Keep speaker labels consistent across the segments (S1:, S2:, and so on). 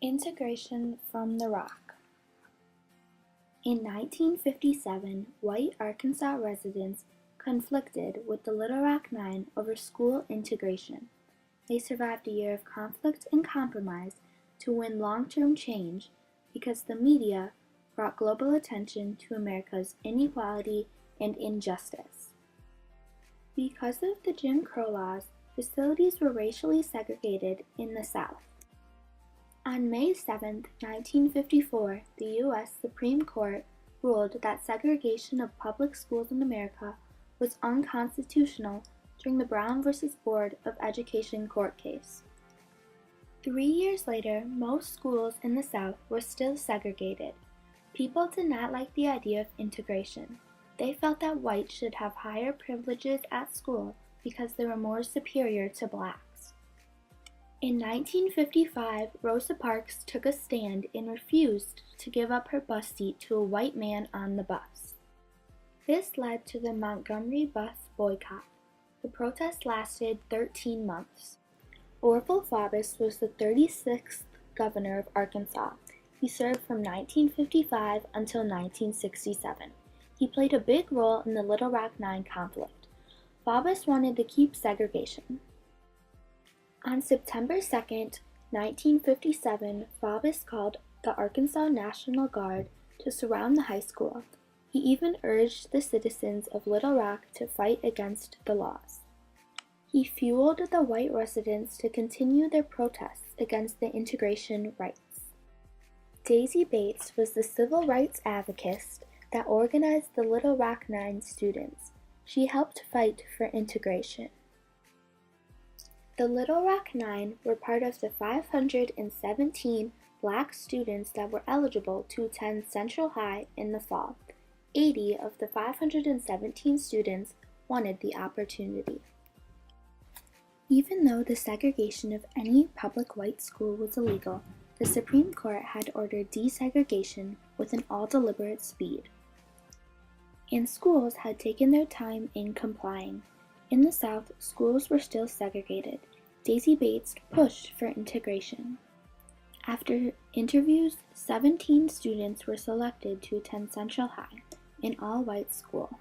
S1: Integration from the Rock. In 1957, white Arkansas residents conflicted with the Little Rock Nine over school integration. They survived a year of conflict and compromise to win long-term change because the media brought global attention to America's inequality and injustice. Because of the Jim Crow laws, facilities were racially segregated in the South. On May 7, 1954, the U.S. Supreme Court ruled that segregation of public schools in America was unconstitutional during the Brown v. Board of Education court case. 3 years later, most schools in the South were still segregated. People did not like the idea of integration. They felt that whites should have higher privileges at school because they were more superior to blacks. In 1955, Rosa Parks took a stand and refused to give up her bus seat to a white man on the bus. This led to the Montgomery bus boycott. The protest lasted 13 months. Orville Faubus was the 36th governor of Arkansas. He served from 1955 until 1967. He played a big role in the Little Rock Nine conflict. Faubus wanted to keep segregation. On September 2, 1957, Faubus called the Arkansas National Guard to surround the high school. He even urged the citizens of Little Rock to fight against the laws. He fueled the white residents to continue their protests against the integration rights. Daisy Bates was the civil rights advocate that organized the Little Rock Nine students. She helped fight for integration. The Little Rock Nine were part of the 517 black students that were eligible to attend Central High in the fall. 80 of the 517 students wanted the opportunity. Even though the segregation of any public white school was illegal, the Supreme Court had ordered desegregation with an all-deliberate speed. And schools had taken their time in complying. In the South, schools were still segregated. Daisy Bates pushed for integration. After interviews, 17 students were selected to attend Central High, an all-white school.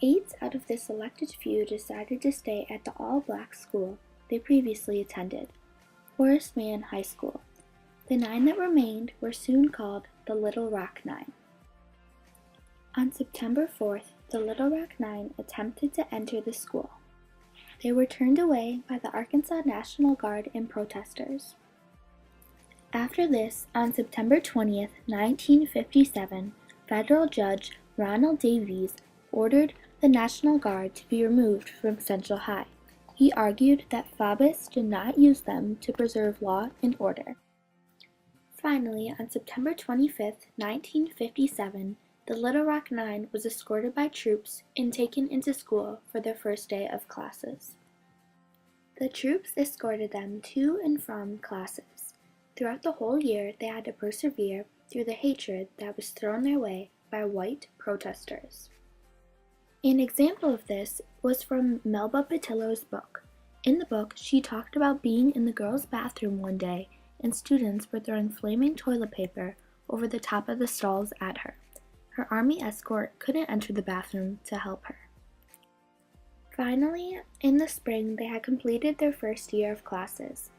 S1: 8 out of the selected few decided to stay at the all-black school they previously attended, Horace Mann High School. The 9 that remained were soon called the Little Rock Nine. On September 4th, the Little Rock Nine attempted to enter the school. They were turned away by the Arkansas National Guard and protesters. After this, on September 20th, 1957, federal judge Ronald Davies ordered the National Guard to be removed from Central High. He argued that Faubus did not use them to preserve law and order. Finally, on September 25th, 1957, the Little Rock Nine was escorted by troops and taken into school for their first day of classes. The troops escorted them to and from classes. Throughout the whole year, they had to persevere through the hatred that was thrown their way by white protesters. An example of this was from Melba Patillo's book. In the book, she talked about being in the girls' bathroom one day and students were throwing flaming toilet paper over the top of the stalls at her. Her army escort couldn't enter the bathroom to help her. Finally, in the spring, they had completed their first year of classes.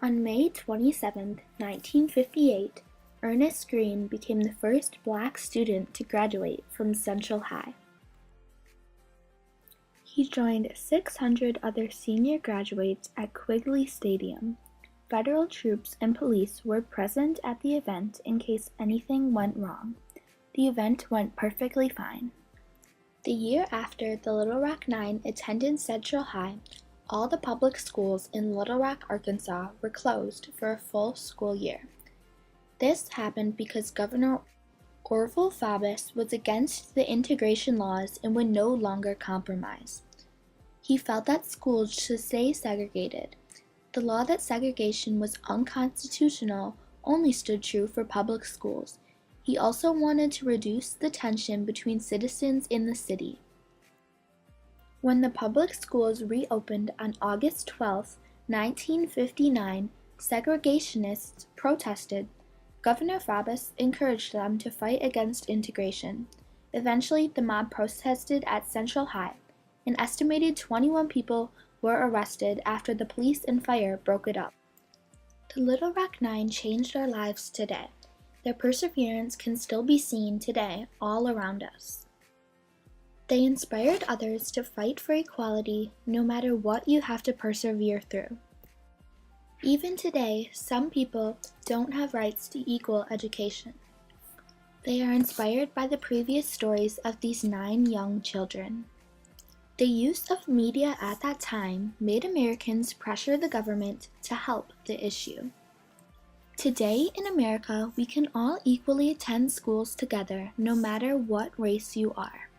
S1: On May 27, 1958, Ernest Green became the first black student to graduate from Central High. He joined 600 other senior graduates at Quigley Stadium. Federal troops and police were present at the event in case anything went wrong. The event went perfectly fine. The year after the Little Rock Nine attended Central High, all the public schools in Little Rock, Arkansas were closed for a full school year. This happened because Governor Orville Faubus was against the integration laws and would no longer compromise. He felt that schools should stay segregated. The law that segregation was unconstitutional only stood true for public schools. He also wanted to reduce the tension between citizens in the city. When the public schools reopened on August 12, 1959, Segregationists protested. Governor Faubus encouraged them to fight against integration. Eventually, the mob protested at Central High. An estimated 21 people were arrested after the police and fire broke it up. The Little Rock Nine changed our lives today. Their perseverance can still be seen today all around us. They inspired others to fight for equality no matter what you have to persevere through. Even today, some people don't have rights to equal education. They are inspired by the previous stories of these 9 young children. The use of media at that time made Americans pressure the government to help the issue. Today in America, we can all equally attend schools together no matter what race you are.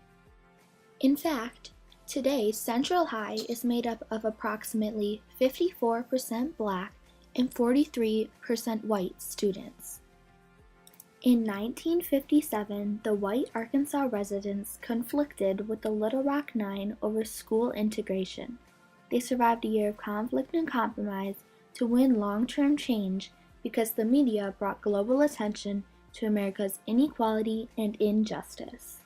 S1: In fact, today Central High is made up of approximately 54% Black and 43% white students. In 1957, the white Arkansas residents conflicted with the Little Rock Nine over school integration. They survived a year of conflict and compromise to win long-term change because the media brought global attention to America's inequality and injustice.